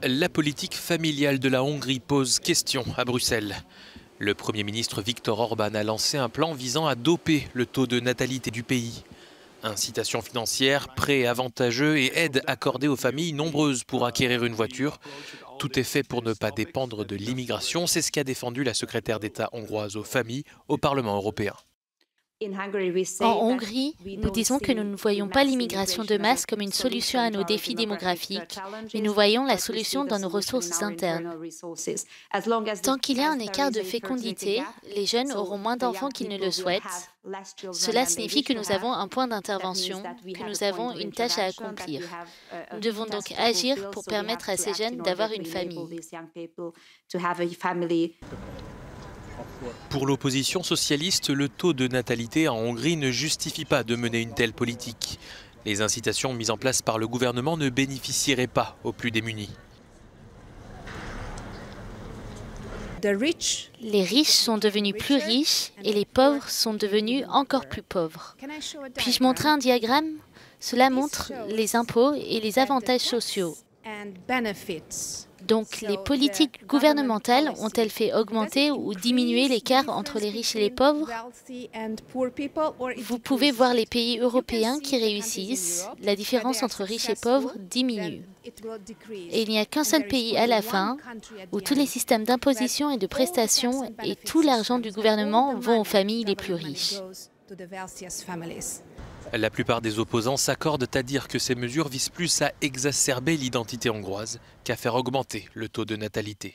La politique familiale de la Hongrie pose question à Bruxelles. Le Premier ministre Viktor Orban a lancé un plan visant à doper le taux de natalité du pays. Incitation financière, prêts avantageux et aides accordées aux familles nombreuses pour acquérir une voiture. Tout est fait pour ne pas dépendre de l'immigration, c'est ce qu'a défendu la secrétaire d'État hongroise aux familles au Parlement européen. En Hongrie, nous disons que nous ne voyons pas l'immigration de masse comme une solution à nos défis démographiques, mais nous voyons la solution dans nos ressources internes. Tant qu'il y a un écart de fécondité, les jeunes auront moins d'enfants qu'ils ne le souhaitent. Cela signifie que nous avons un point d'intervention, que nous avons une tâche à accomplir. Nous devons donc agir pour permettre à ces jeunes d'avoir une famille. Pour l'opposition socialiste, le taux de natalité en Hongrie ne justifie pas de mener une telle politique. Les incitations mises en place par le gouvernement ne bénéficieraient pas aux plus démunis. Les riches sont devenus plus riches et les pauvres sont devenus encore plus pauvres. Puis-je montrer un diagramme? Cela montre les impôts et les avantages sociaux. Donc, les politiques gouvernementales ont-elles fait augmenter ou diminuer l'écart entre les riches et les pauvres? Vous pouvez voir les pays européens qui réussissent, la différence entre riches et pauvres diminue. Et il n'y a qu'un seul pays à la fin où tous les systèmes d'imposition et de prestations et tout l'argent du gouvernement vont aux familles les plus riches. La plupart des opposants s'accordent à dire que ces mesures visent plus à exacerber l'identité hongroise qu'à faire augmenter le taux de natalité.